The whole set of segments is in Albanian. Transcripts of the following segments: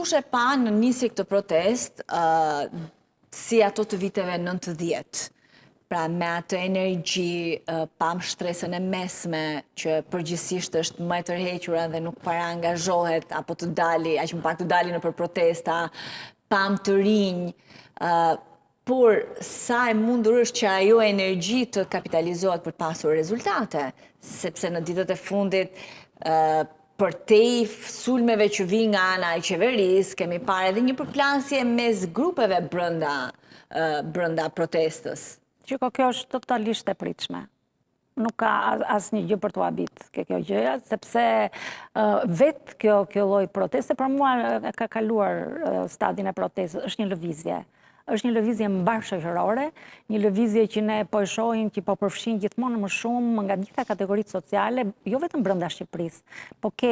Dikush e pa në nisje këtë protest si ato të viteve 90. Pra me atë energji, pam shtresën e mesme, që përgjithsisht është më e tërhequra dhe nuk para angazhohet, apo të dali, aq më pak të dali në për protesta, pam të rinj, por sa e mundur është që ajo energji të kapitalizohet për të pasur rezultate, sepse në ditët e fundit, për tej sulmeve që vi nga ana e qeverisë, kemi parë edhe një përplasje mes grupeve brenda protestës. Qiko, kjo është totalisht e pritshme. Nuk ka asnjë gjë për t'u habit kjo gjëja, sepse vetë kjo lloj proteste për mua ka kaluar stadin e protestës, është një lëvizje. Është një lëvizje mbar shoqërore, një lëvizje që ne po e shohim që po përfshin gjithmonë më shumë nga gjitha kategoritë sociale, jo vetëm brenda Shqipërisë, po ke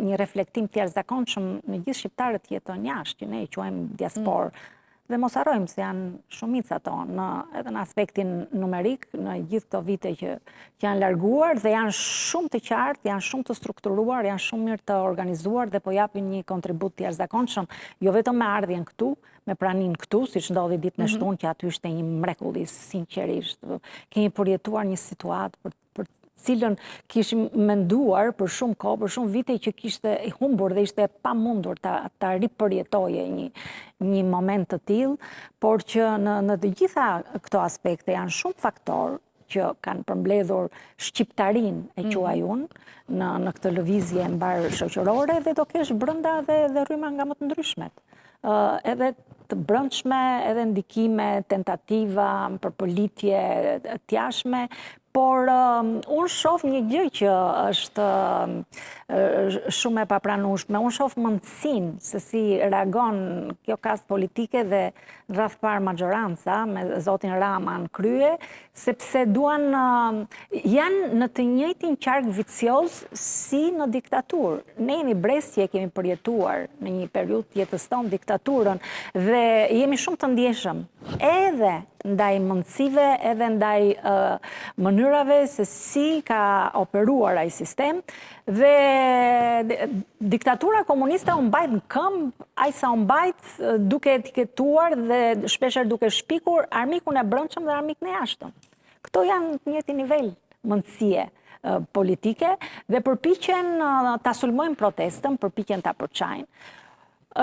një reflektim të jashtëzakonshëm në gjithë shqiptarët që jetojnë jashtë, që ne i quajmë diasporë. Dhe mos harrojmë se janë shumica ato, edhe në aspektin numerik, në gjithë këto vite që janë larguar dhe janë shumë të qartë, janë shumë të strukturuar, janë shumë mirë të organizuar dhe po japin një kontribut të jashtëzakonshëm, jo vetëm me ardhjen këtu, me pranin këtu, siç ndodhi ditën e shtunë, që aty ishte një mrekulli, sinqerisht. Kemi përjetuar një situatë për cilën kishim menduar për shumë kohë, për shumë vite që kishte humbur dhe ishte pamundur ta ripërjetoje një moment të tillë, por që në të gjitha këto aspekte janë shumë faktorë që kanë përmbledhur shqiptarin e quaj unë në këtë lëvizje mbar shoqërore dhe do kesh brenda dhe rryma nga më të ndryshmet. Edhe të brendshme, edhe ndikime, tentativa, përpolitje të jashtme, por unë shoh një gjë që është shumë e papranueshme. Unë shoh mundësinë se si reagon kjo kast politike dhe rreth parë maxhoranca me zotin Rama në krye, sepse janë në të njëjtin qark vicioz si në diktaturë. Ne jemi brestje, kemi përjetuar në një periudhë jetës tonë diktaturën dhe jemi shumë të ndjeshëm edhe ndaj mundësive, edhe ndaj mënyrave se si ka operuar ai sistem dhe diktatura komuniste u mbajt në këmbë, ai sa u mbajt duke etiketuar dhe shpeshherë duke shpikur armikun e brendshëm dhe armikun e jashtëm. Këto janë në njëjtin nivel mundësie politike dhe përpiqen ta sulmojnë protestën, përpiqen ta përçajnë.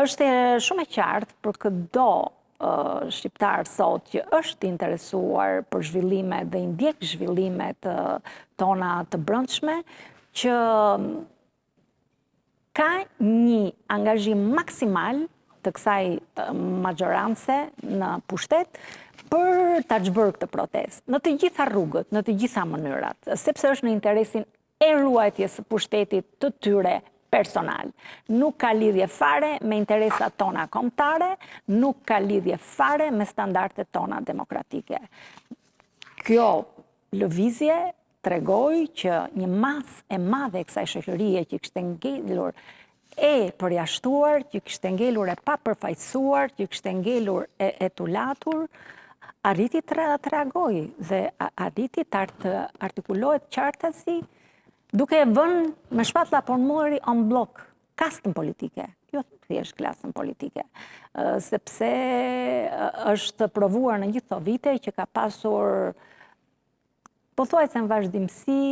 Është shumë e qartë për çdo shqiptar sot që është interesuar për zhvillimet dhe i ndjek zhvillimet tona të brendshme, që ka një angazhim maksimal të kësaj maxhorance në pushtet për ta zhbërë këtë protestë, në të gjitha rrugët, në të gjitha mënyrat, sepse është në interesin e ruajtjes së pushtetit të tyre personal. Nuk ka lidhje fare me interesat tona kombëtare, nuk ka lidhje fare me standardet tona demokratike. Kjo lëvizje tregoi që një masë e madhe e kësaj shoqërie që kishte ngelur e përjashtuar, që kishte ngelur e papërfaqësuar, që kishte ngelur e tulatur, arriti të reagojë dhe arriti të artikulohet qartësi, duke e vënë me shpatlla ponmori on blok kastën politike, jo thjesht klasën politike, sepse është provuar në gjithë këto vite që ka pasur pothuajse në vazhdimsi,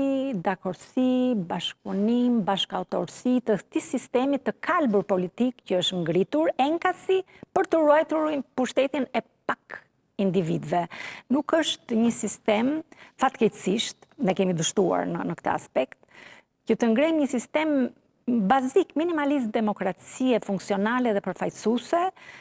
dakordsi, bashkëpunim, bashkëautorësi të këtij sistemi të kalbur politik që është ngritur enkasi për të ruajtur pushtetin e pak individëve. Nuk është një sistem, fatkeqësisht, ne kemi dështuar në këtë aspekt, që të ngrejmë një sistem bazik, minimalist demokracie funksionale dhe përfaqësuese,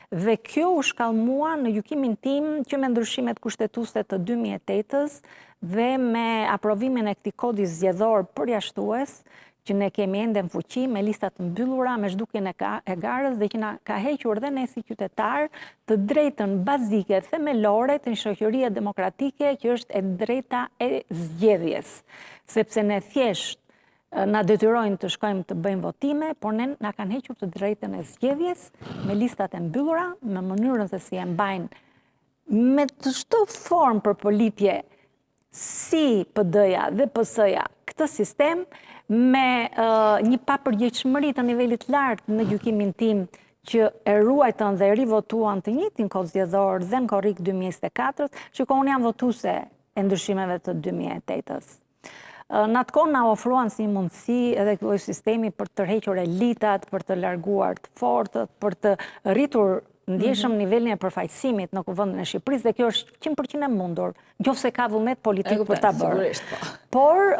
dhe kjo u shkallmua në gjykimin tim që me ndryshimet kushtetuese të 2008-s dhe me aprovimin e këtij kodi zgjedhor përjashtues, që ne kemi ende në fuqi me listat mbyllura, me zhdukjen e garës dhe që na ka hequr dhe ne si qytetar të drejtën bazike themelore të një shoqërie demokratike që është e drejta e zgjedhjes, sepse ne thjesht na detyrojnë të shkojmë të bëjmë votime, por ne na kanë hequr të drejtën e zgjedhjes me listat e mbyllura, me mënyrën se si e mbajnë me të çdo formë përpolitje si PD-ja dhe PS-ja këtë sistem, me një papërgjegjshmëri të nivelit lartë në gjykimin tim që e ruajtën dhe rivotuan të njëjtin kod zgjedhor dhe në korrik 2024, që unë jam votuese e ndryshimeve të 2008-s. Në atë kohë na ofruan si mundësi edhe ky lloj sistemi për të tërhequr elitat, për të larguar të fortët, për të rritur ndjeshëm nivelin e përfaqësimit në kuvendin e Shqipërisë, dhe kjo është 100% e mundur, nëse ka vullnet politik për ta bërë. Por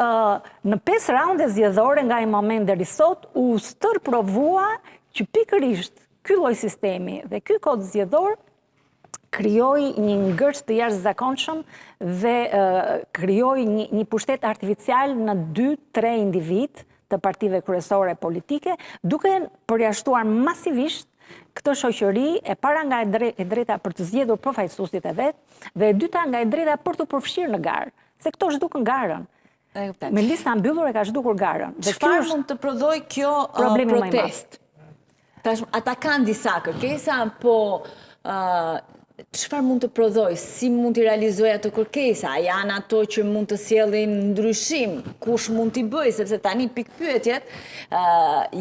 në 5 raunde zgjedhore nga ai moment deri sot u stërprovua që pikërisht ky lloj sistemi dhe ky kod zgjedhor krijoi një ngërç të jashtëzakonshëm dhe krijoi një pushtet artificial në 2-3 individ të partive kryesore politike, duke përjashtuar masivisht këtë shoqëri, e para nga e drejta për të zgjedhur përfaqësuesit e vet, dhe e dyta nga e drejta për të përfshirë në garë, se këto zhdukën garën. Me lista mbyllur e ka zhdukur garën. Çfarë mund të prodhoj kjo protest? Ata kanë disa kërkesa, po çfarë mund të prodhoj, si mund të realizoj ato kërkesa, janë ato që mund të sjellin ndryshim, kush mund t'i bëj, sepse tani pikpyetjet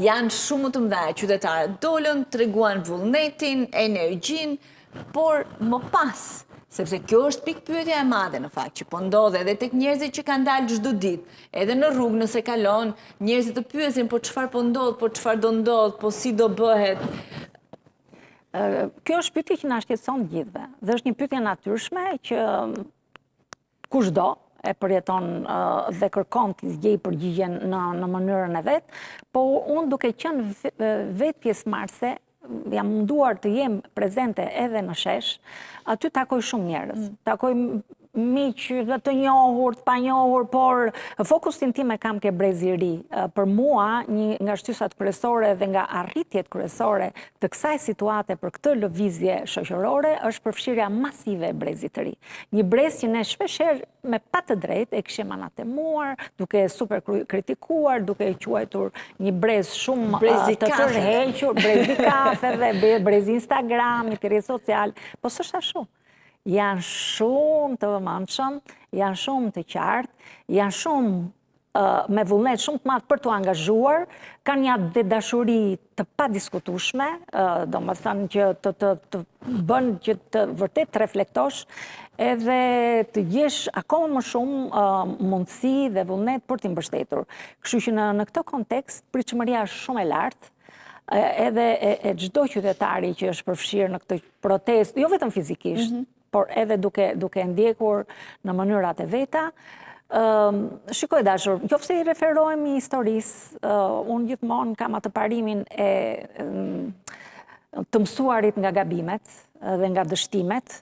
janë shumë më të mëdha, qytetarët dolën, treguan vullnetin, energjin, por më pas, sepse kjo është pikpyetja e madhe në fakt, që po ndodhe edhe tek njerëzit që kanë dalë çdo ditë, edhe në rrugë nëse kalon, njerëzit të pyesin po çfarë po ndodh, po çfarë do ndodh, po si do bëhet. Kjo është pyetje që na shqetëson të gjithëve, dhe është një pyetje natyrshme që kushdo e përjeton dhe kërkon të gjejë përgjigjen në mënyrën e vet, po unë duke qenë vetë pjesëmarrëse, jam munduar të jem prezente edhe në shesh, aty takoj shumë njerëz, takoj miq dhe të njohur, të panjohur, por fokusin tim e kam ke Brezi i Ri. Për mua, një nga shtysat kryesore dhe nga arritjet kryesore të kësaj situate për këtë lëvizje shoqërore është përfshirja masive e Brezit të Ri. Një brez që ne shpeshherë me pa të drejtë e kishim anatemuar, duke super kritikuar, duke e quajtur një brez shumë të tërhequr, brezi kafeve, brezi Instagramit, i rrjetet social, po s'është ashtu. Janë shumë të vëmendshëm, janë shumë të qartë, janë shumë me vullnet shumë të madh për të angazhuar, kanë një dashuri të padiskutueshme, domethënë që të bën që të vërtet të reflektosh edhe të gjesh akoma më shumë mundësi dhe vullnet për t'i mbështetur. Kështu që në këtë kontekst pritshmëria është shumë e lartë, edhe e çdo qytetari që është përfshirë në këtë protestë, jo vetëm fizikisht, por edhe duke ndjekur në mënyrat e veta. Shikoj dashur, qofse i referohemi historisë, unë gjithmonë kam atë parimin e të mësuarit nga gabimet dhe nga dështimet.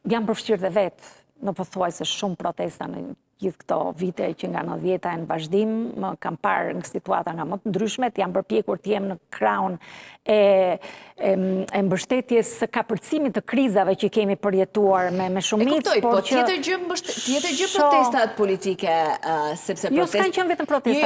Jam përfshirë dhe vetë në pothuajse shumë protesta në gjithë këto vite që nga 90-ta e në vazhdim, më kam parë në situata nga më të ndryshmet, jam përpjekur të jem në kraun e mbështetjes së kapërcimit të krizave që kemi përjetuar me shumicë. E kuptoj, po tjetër gjë protestat politike, sepse jo, s'kanë qenë vetëm protestat.